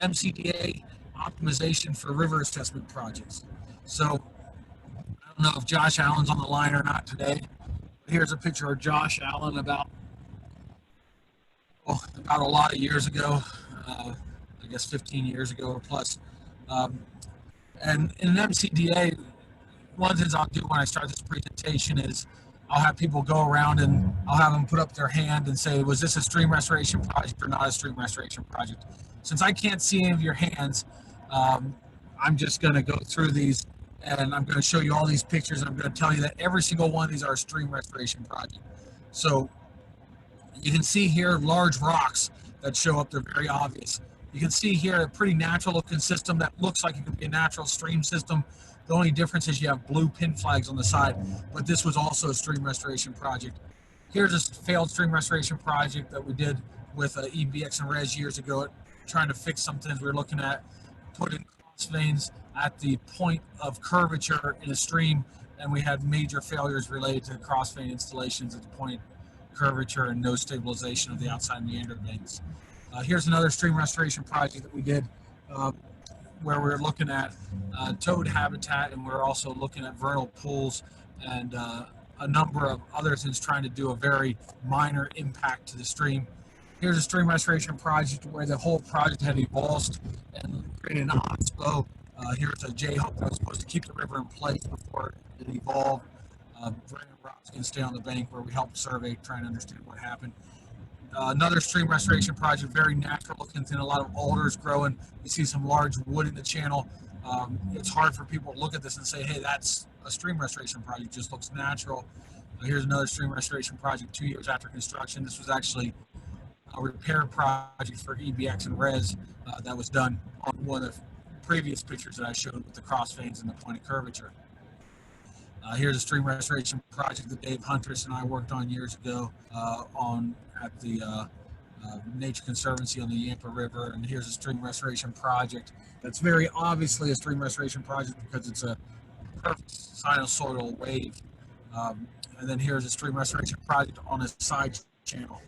MCDA optimization for river assessment projects. So I don't know if Josh Allen's on the line or not today. But here's a picture of Josh Allen about a lot of years ago, I guess 15 years ago or plus. Um, and in an MCDA, one of the things I'll do when I start this presentation is I'll have people go around and I'll have them put up their hand and say, was this a stream restoration project or not a stream restoration project? Since I can't see any of your hands, um, I'm just going to go through these and I'm going to show you all these pictures. I'm going to tell you that every single one of these are a stream restoration project. So you can see here large rocks that show up. They're very obvious. You can see here a pretty natural looking system that looks like it could be a natural stream system. The only difference is you have blue pin flags on the side, but this was also a stream restoration project. Here's a failed stream restoration project that we did with EBX and Res years ago, trying to fix some things we were looking at, putting cross veins at the point of curvature in a stream, and we had major failures related to cross vein installations at the point curvature and no stabilization of the outside meander veins. Here's another stream restoration project that we did where we're looking at toad habitat, and we're also looking at vernal pools and a number of other things, trying to do a very minor impact to the stream. Here's a stream restoration project where the whole project had evolved and created an OSPO. Here's a J-hook that was supposed to keep the river in place before it evolved. Brandon Ross can stay on the bank where we helped survey, trying to understand what happened. Another stream restoration project, very natural looking thing, a lot of alders growing. You see some large wood in the channel. It's hard for people to look at this and say, hey, that's a stream restoration project, it just looks natural. Here's another stream restoration project 2 years after construction. This was actually a repair project for EBX and Res that was done on one of the previous pictures that I showed with the cross veins and the point of curvature. Here's a stream restoration project that Dave Huntress and I worked on years ago at the Nature Conservancy on the Yampa River. And here's a stream restoration project that's very obviously a stream restoration project because it's a perfect sinusoidal wave. And then here's a stream restoration project on a side channel.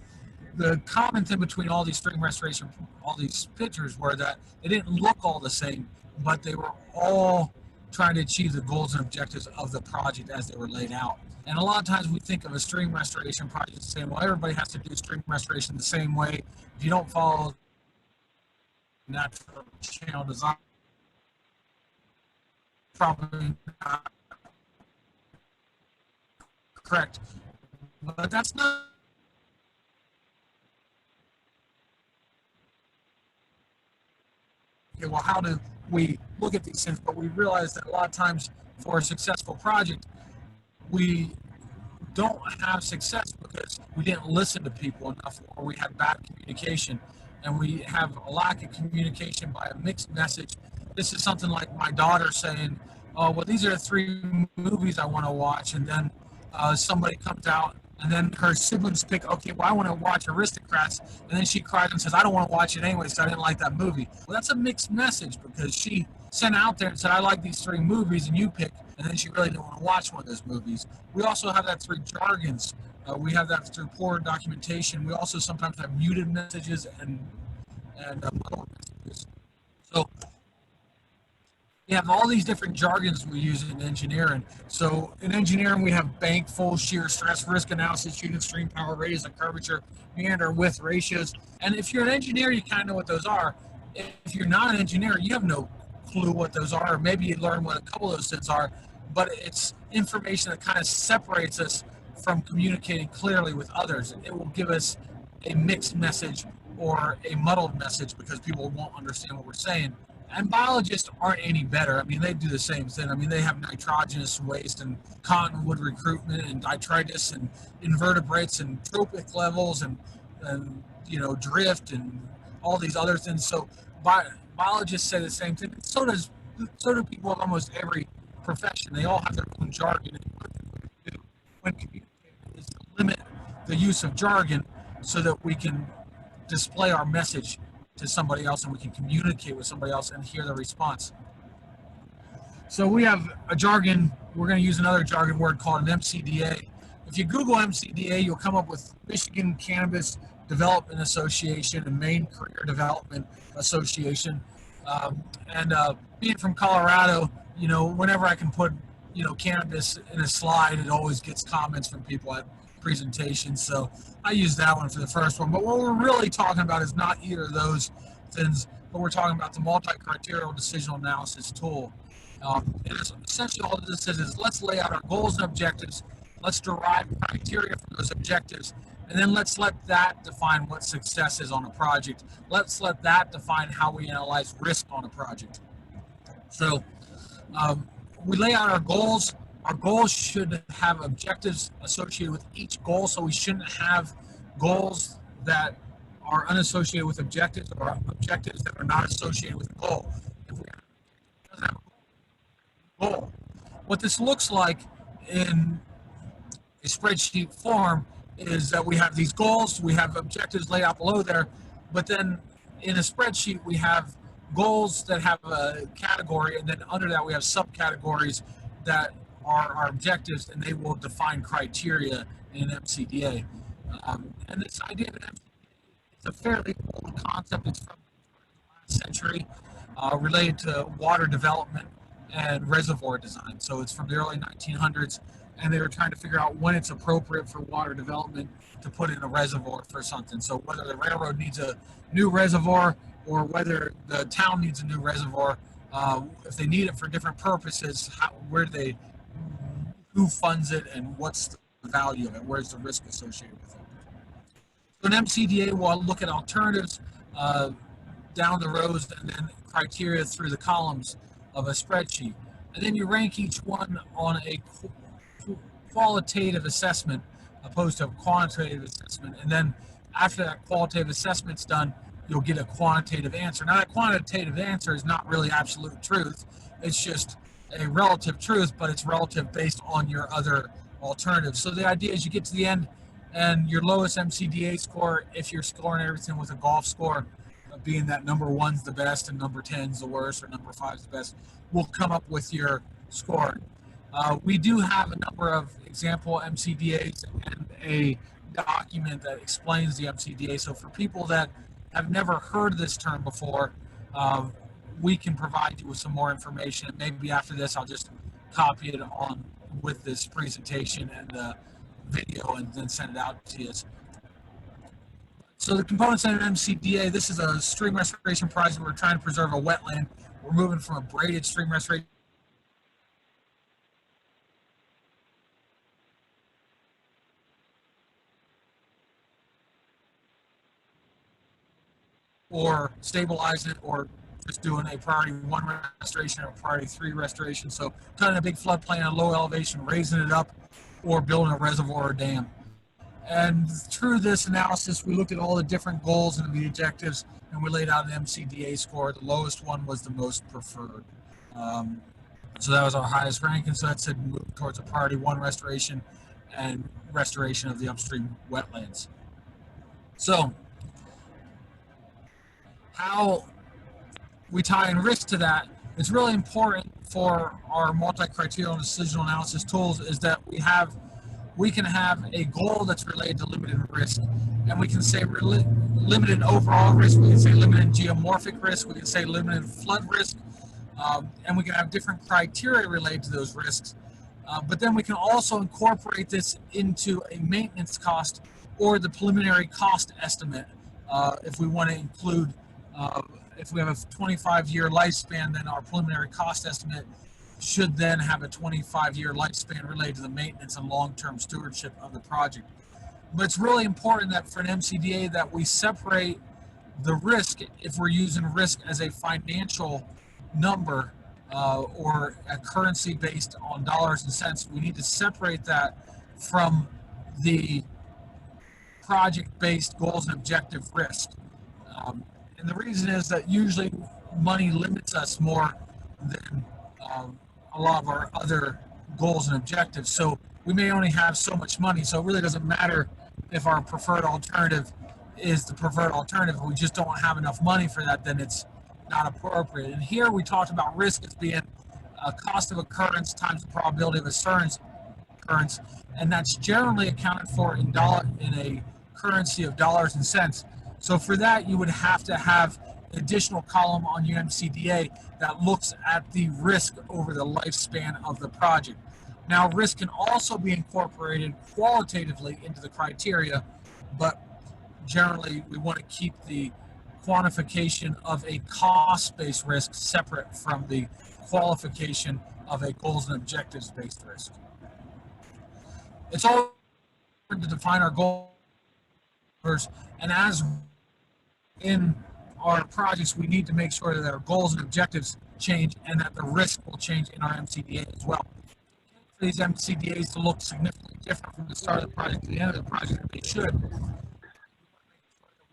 The common thing between all these stream restoration, all these pictures, were that they didn't look all the same, but they were all trying to achieve the goals and objectives of the project as they were laid out. And a lot of times we think of a stream restoration project saying, well, everybody has to do stream restoration the same way. If you don't follow natural channel design, probably not correct. But that's not. Okay, well, how do we look at these things? But we realize that a lot of times for a successful project, we don't have success because we didn't listen to people enough, or we had bad communication, and we have a lack of communication by a mixed message. This is something like my daughter saying, oh, well, these are the 3 movies I want to watch, and then somebody comes out, and then her siblings pick, okay, well, I want to watch Aristocrats, and then she cries and says, I don't want to watch it anyway, so I didn't like that movie. Well, that's a mixed message because she sent out there and said, I like these 3 movies, and you pick, and then she really didn't want to watch one of those movies. We also have that through jargons. We have that through poor documentation. We also sometimes have muted messages and muddled messages. So we have all these different jargons we use in engineering. So in engineering, we have bank, full, shear, stress, risk analysis, unit stream power, radius and curvature, meander, width ratios. And if you're an engineer, you kind of know what those are. If you're not an engineer, you have no clue what those are, or maybe you learn what a couple of those things are, but it's information that kind of separates us from communicating clearly with others. It will give us a mixed message or a muddled message because people won't understand what we're saying. And biologists aren't any better. I mean, they do the same thing. I mean, they have nitrogenous waste and cottonwood recruitment and detritus and invertebrates and trophic levels and drift and all these other things. So biologists say the same thing. So do people of almost every profession. They all have their own jargon. And what they do when communicating is to limit the use of jargon so that we can display our message to somebody else and we can communicate with somebody else and hear the response. So we have a jargon. We're going to use another jargon word called an MCDA. If you Google MCDA, you'll come up with Michigan Cannabis Development Association and Maine Career Development Association. And being from Colorado, whenever I can put, cannabis in a slide, it always gets comments from people at presentations. So I use that one for the first one. But what we're really talking about is not either of those things, but we're talking about the multi-criterial decisional analysis tool. And essentially all this is let's lay out our goals and objectives. Let's derive criteria from those objectives. And then let's let that define what success is on a project. Let's let that define how we analyze risk on a project. So we lay out our goals. Our goals should have objectives associated with each goal. So we shouldn't have goals that are unassociated with objectives or objectives that are not associated with a goal. If we have a goal, what this looks like in a spreadsheet form is that we have these goals, we have objectives laid out below there, but then in a spreadsheet we have goals that have a category, and then under that we have subcategories that are our objectives, and they will define criteria in MCDA. And this idea of MCDA, it's a fairly old concept. It's from the last century, related to water development and reservoir design. So it's from the early 1900s. And they were trying to figure out when it's appropriate for water development to put in a reservoir for something. So whether the railroad needs a new reservoir or whether the town needs a new reservoir, if they need it for different purposes, who funds it, and what's the value of it? Where's the risk associated with it? So in MCDA, we'll look at alternatives down the rows and then criteria through the columns of a spreadsheet. And then you rank each one on a qualitative assessment opposed to a quantitative assessment, and then after that qualitative assessment's done, you'll get a quantitative answer. Now that quantitative answer is not really absolute truth, it's just a relative truth, but it's relative based on your other alternatives. So the idea is you get to the end and your lowest MCDA score, if you're scoring everything with a golf score, being that number 1's the best and number 10's the worst or number 5's the best, will come up with your score. We do have a number of example MCDAs and a document that explains the MCDA. So for people that have never heard this term before, we can provide you with some more information. And maybe after this, I'll just copy it on with this presentation and the video and then send it out to you. So the components of MCDA, this is a stream restoration project. We're trying to preserve a wetland. We're moving from a braided stream restoration or stabilizing it, or just doing a priority 1 restoration or priority 3 restoration. So cutting a big floodplain at low elevation, raising it up, or building a reservoir or dam. And through this analysis, we looked at all the different goals and the objectives, and we laid out an MCDA score. The lowest one was the most preferred. So that was our highest ranking. So that said move towards a priority 1 restoration and restoration of the upstream wetlands. So how we tie in risk to that, it's really important for our multi-criterial decisional analysis tools is that we can have a goal that's related to limited risk, and we can say limited overall risk, we can say limited geomorphic risk, we can say limited flood risk, and we can have different criteria related to those risks. But then we can also incorporate this into a maintenance cost or the preliminary cost estimate. If we want to include, if we have a 25-year lifespan, then our preliminary cost estimate should then have a 25-year lifespan related to the maintenance and long-term stewardship of the project. But it's really important that for an MCDA that we separate the risk, if we're using risk as a financial number or a currency based on dollars and cents, we need to separate that from the project-based goals and objective risk. And the reason is that usually money limits us more than a lot of our other goals and objectives. So we may only have so much money, so it really doesn't matter if our preferred alternative is the preferred alternative. If we just don't have enough money for that, then it's not appropriate. And here we talked about risk as being a cost of occurrence times the probability of occurrence, and that's generally accounted for in a currency of dollars and cents. So for that, you would have to have an additional column on your MCDA that looks at the risk over the lifespan of the project. Now, risk can also be incorporated qualitatively into the criteria, but generally we want to keep the quantification of a cost-based risk separate from the qualification of a goals and objectives-based risk. It's all important to define our goals, and as in our projects, we need to make sure that our goals and objectives change and that the risk will change in our MCDA as well. For these MCDAs to look significantly different from the start of the project to the end of the project, they should.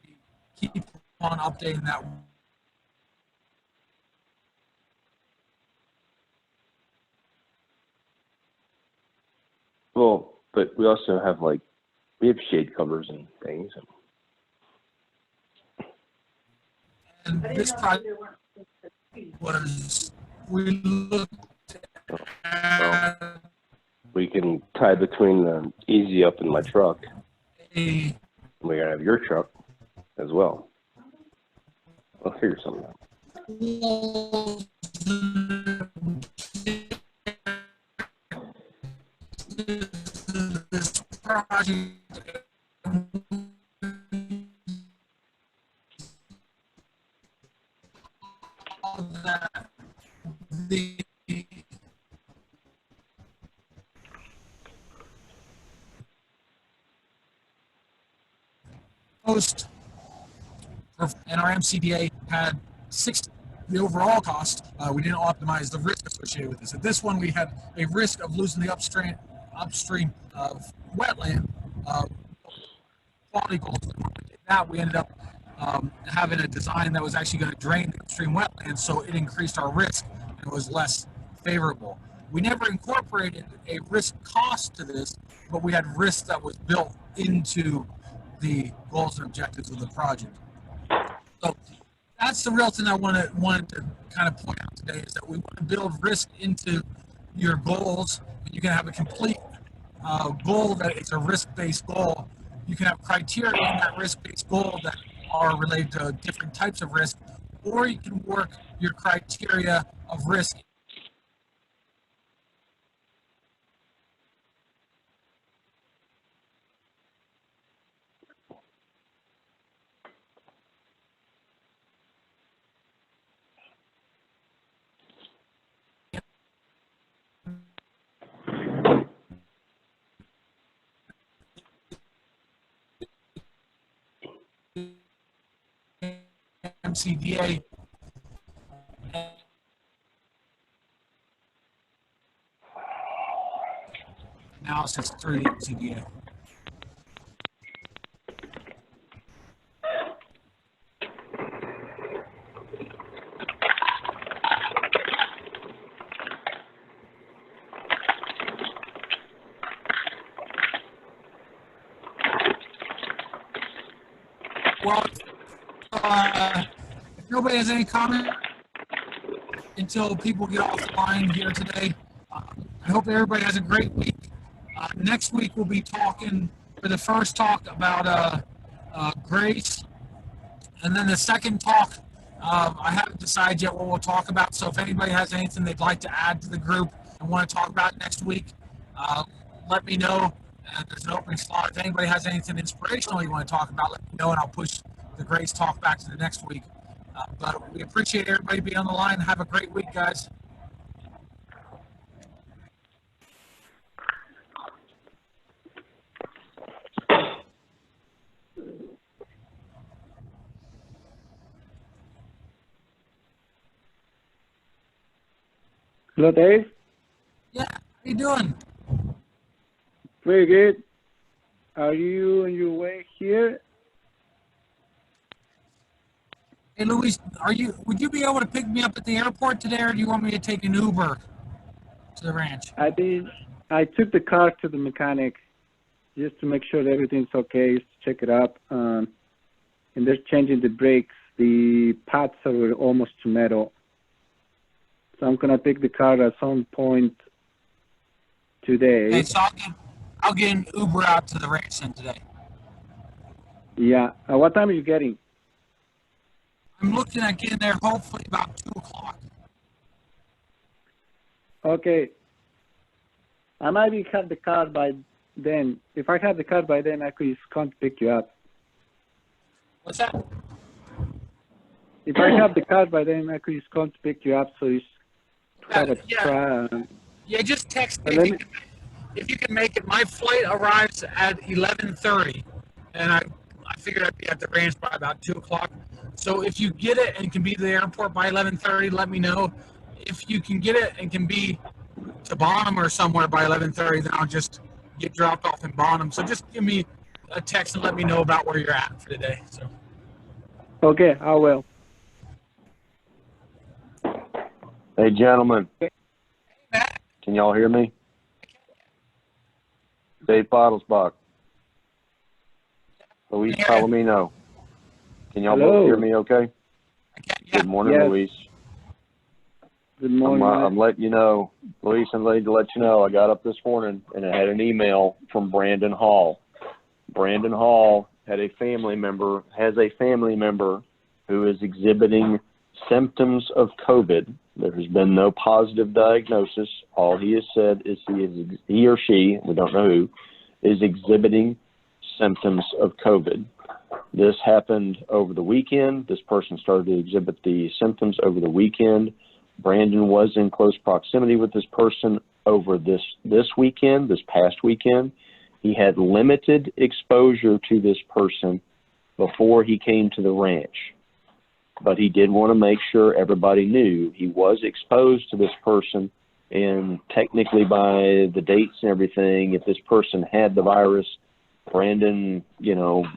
We keep on updating that. Well, but we also have we have shade covers and things. And this project was, we looked at we can tie between the easy up in my truck. a, We're gonna have your truck as well. I'll figure something out. this project that the post and our MCDA had the overall cost. We didn't optimize the risk associated with this. At this one, we had a risk of losing the upstream of wetland quality goals. That we ended up having a design that was actually going to drain the upstream wetlands, so it increased our risk and was less favorable. We never incorporated a risk cost to this, but we had risk that was built into the goals and objectives of the project. So that's the real thing I wanted to kind of point out today, is that we want to build risk into your goals. You can have a complete goal that it's a risk-based goal. You can have criteria in that risk-based goal that are related to different types of risk, or you can work your criteria of risk MCDA. Analysis through the MCDA. Well, if nobody has any comment until people get off the line here today, I hope everybody has a great week. Next week we'll be talking for the first talk about grace, and then the second talk I haven't decided yet what we'll talk about. So if anybody has anything they'd like to add to the group and want to talk about next week, let me know. There's an opening slot. If anybody has anything inspirational you want to talk about, let me know, and I'll push the Grace talk back to the next week. But we appreciate everybody being on the line. Have a great week, guys. Hello, Dave. Yeah, how you doing? Very good. Are you on your way here? Hey, Luis, would you be able to pick me up at the airport today, or do you want me to take an Uber to the ranch? I took the car to the mechanic just to make sure that everything's okay, just to check it up. And they're changing the brakes. The pads are almost to metal. So I'm gonna pick the car at some point today. Okay, so I'll get an Uber out to the ranch then today. Yeah. What time are you getting? I'm looking at getting there hopefully about 2 o'clock. Okay. I might have the car by then. If I have the car by then, I could just come to pick you up. What's that? If I have the car by then, I could just come to pick you up. So you have a Yeah. try. Yeah, just text me if you can make it. My flight arrives at 11:30, and I figured I'd be at the ranch by about 2 o'clock. So if you get it and can be to the airport by 11:30, let me know. If you can get it and can be to Bonham or somewhere by 11:30, then I'll just get dropped off in Bonham. So just give me a text and let me know about where you're at for today. So. Okay, I will. Hey, gentlemen. Matt? Can y'all hear me? Dave Bidelspach. Luis Palomino. Can y'all Hello. both hear me okay? Good morning, Yes. Luis. Good morning. I'm letting you know, Luis, I'm letting you know, I got up this morning and I had an email from Brandon Hall. Brandon Hall has a family member who is exhibiting symptoms of COVID. There has been no positive diagnosis. All he has said is he or she, we don't know who, is exhibiting symptoms of COVID. This happened over the weekend. This person started to exhibit the symptoms over the weekend. Brandon was in close proximity with this person over this past weekend. He had limited exposure to this person before he came to the ranch. But he did want to make sure everybody knew he was exposed to this person, and technically by the dates and everything, if this person had the virus, Brandon,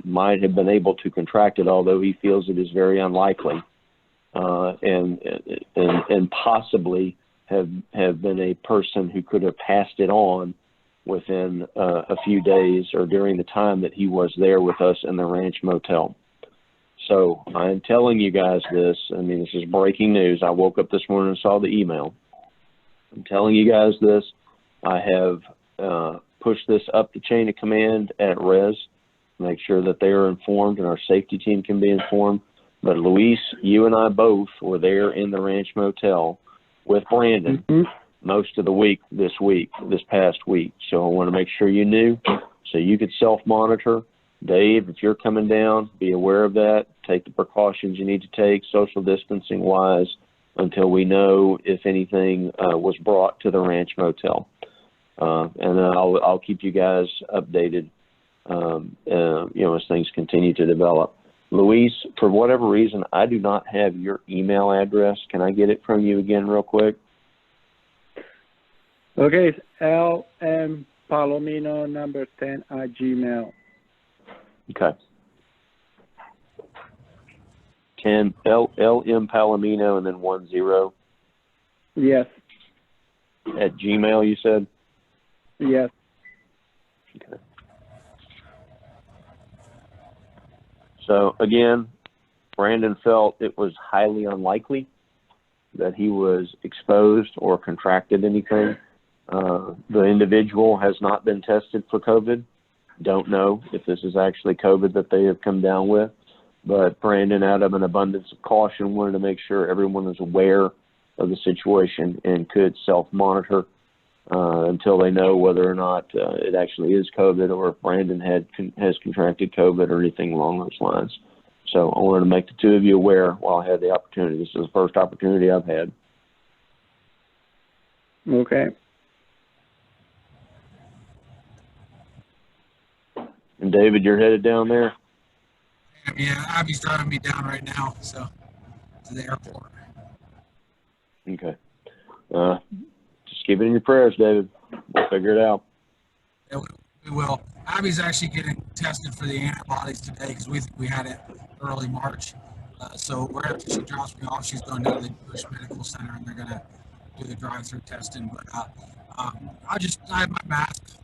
might have been able to contract it, although he feels it is very unlikely, and possibly have been a person who could have passed it on within a few days or during the time that he was there with us in the ranch motel. So I'm telling you guys this. I mean, this is breaking news. I woke up this morning and saw the email. I'm telling you guys this. I have pushed this up the chain of command at Res, make sure that they are informed and our safety team can be informed. But Luis, you and I both were there in the ranch motel with Brandon most of the week this past week. So I want to make sure you knew so you could self-monitor. Dave, if you're coming down, be aware of that. Take the precautions you need to take, social distancing wise, until we know if anything was brought to the ranch motel. And then I'll keep you guys updated, as things continue to develop. Luis, for whatever reason, I do not have your email address. Can I get it from you again real quick? Okay, it's lmpalomino number 10 at Gmail. Okay. Can LM Palomino and then 10? Yes. At Gmail, you said? Yes. Okay. So again, Brandon felt it was highly unlikely that he was exposed or contracted anything. The individual has not been tested for COVID. Don't know if this is actually COVID that they have come down with, but Brandon, out of an abundance of caution, wanted to make sure everyone was aware of the situation and could self-monitor until they know whether or not it actually is COVID or if Brandon has contracted COVID or anything along those lines. So I wanted to make the two of you aware while I had the opportunity. This is the first opportunity I've had. Okay. And David, you're headed down there? Yeah, Abby's driving me down right now, so to the airport. Okay. Just keep it in your prayers, David. We'll figure it out. Yeah, we will. Abby's actually getting tested for the antibodies today because we think we had it early March. So right after she drops me off, she's going down to the Bush Medical Center and they're going to do the drive-through testing. But I have my mask.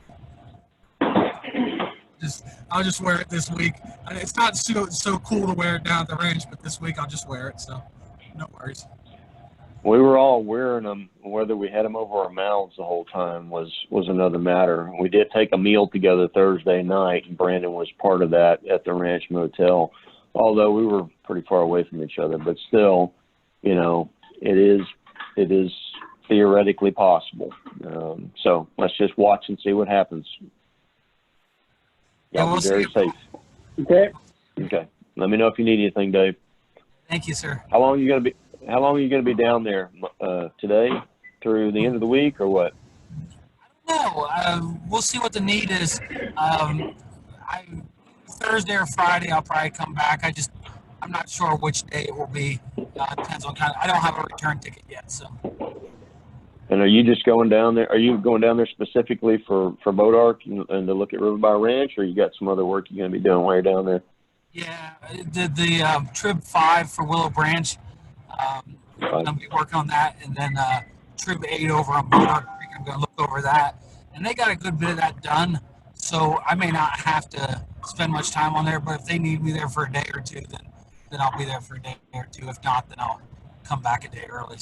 I'll just wear it this week. It's not so cool to wear it down at the ranch, but this week I'll just wear it. So no worries. We were all wearing them. Whether we had them over our mouths the whole time was another matter. We did take a meal together Thursday night, and Brandon was part of that at the Ranch Motel. Although we were pretty far away from each other, but still, you know, it is theoretically possible. So let's just watch and see what happens. Yeah, we'll be very see. safe. Okay. Okay. Let me know if you need anything, Dave. Thank you, sir. How long are you going to be down there today through the end of the week or what? No, we'll see what the need is. Thursday or Friday, I'll probably come back. I'm not sure which day it will be. Depends on I don't have a return ticket yet, so. And are you just going down there? Are you going down there specifically for boat arc and to look at Riverby Ranch, or you got some other work you're going to be doing while you're down there? Yeah, the Trib 5 for Willow Branch. I'm going to be working on that, and then Trib 8 over on Boat Arc Creek. I'm going to look over that, and they got a good bit of that done. So I may not have to spend much time on there, but if they need me there for a day or two, then I'll be there for a day or two. If not, then I'll come back a day early.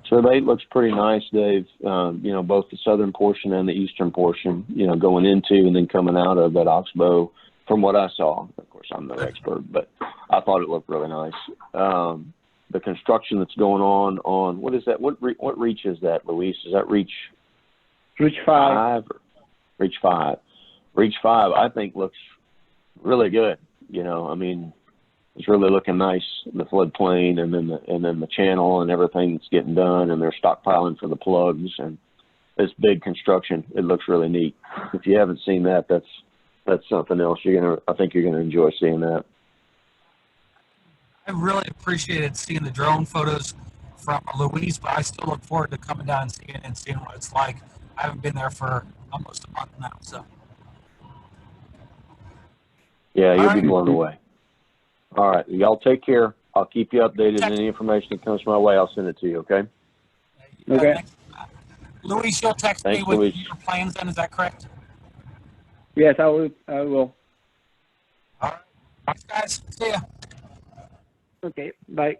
So the 8 looks pretty nice, Dave. You know, both the southern portion and the eastern portion, you know, going into and then coming out of that oxbow, from what I saw. Of course, I'm no expert, but I thought it looked really nice. The construction that's going on what is that? What reach is that, Luis? Is that reach 5? Reach 5. Reach 5, I think, looks really good. You know, I mean, it's really looking nice, the floodplain and then the channel and everything that's getting done, and they're stockpiling for the plugs and this big construction. It looks really neat. If you haven't seen that, that's something else. I think you're gonna enjoy seeing that. I really appreciated seeing the drone photos from Louise, but I still look forward to coming down and seeing what it's like. I haven't been there for almost a month now, so. Yeah, you'll be blown away. All right, y'all take care. I'll keep you updated. Any information that comes my way, I'll send it to you, okay? Okay. Luis, you'll text me with your plans then, is that correct? Yes, I will. All right. Thanks, guys. See ya. Okay, bye.